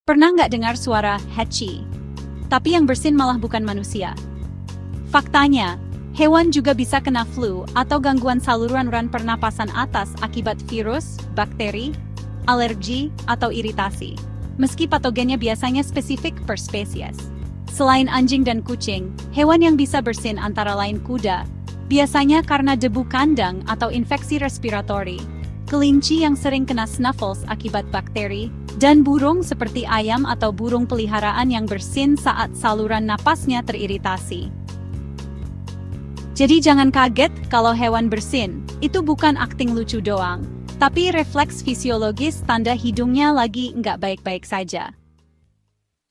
Pernah nggak dengar suara "hetchy"? Tapi yang bersin malah bukan manusia. Faktanya, hewan juga bisa kena flu atau gangguan saluran pernapasan atas akibat virus, bakteri, alergi, atau iritasi. Meski patogennya biasanya spesifik per spesies. Selain anjing dan kucing, hewan yang bisa bersin antara lain kuda, biasanya karena debu kandang atau infeksi respiratori, kelinci yang sering kena snuffles akibat bakteri, dan burung seperti ayam atau burung peliharaan yang bersin saat saluran napasnya teriritasi. Jadi jangan kaget kalau hewan bersin, itu bukan akting lucu doang, tapi refleks fisiologis tanda hidungnya lagi nggak baik-baik saja.